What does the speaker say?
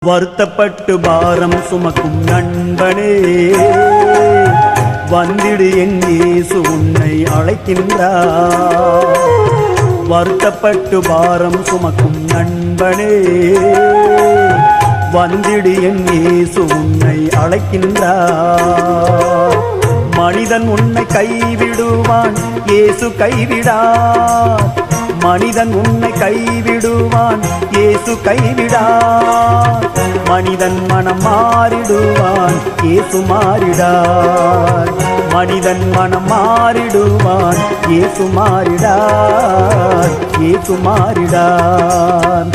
வருத்தப்பட்டு பாரம் சுமக்கும் நண்பனே, வந்திடு என் இயேசு உன்னை அழைக்கின்றார். வருத்தப்பட்டு பாரம் சுமக்கும் நண்பனே, வந்திடு என் இயேசு உன்னை அழைக்கின்றார். மனிதன் உன்னை கைவிடுவான், இயேசு கைவிடார். மனிதன் உன்னை கைவிடுவான், இயேசு கைவிடார். மனிதன் மனம் மாறிடுவான், இயேசு மாறிடார். மனிதன் மனம் மாறிடுவான், இயேசு மாறிடார். இயேசு மாறிடார்.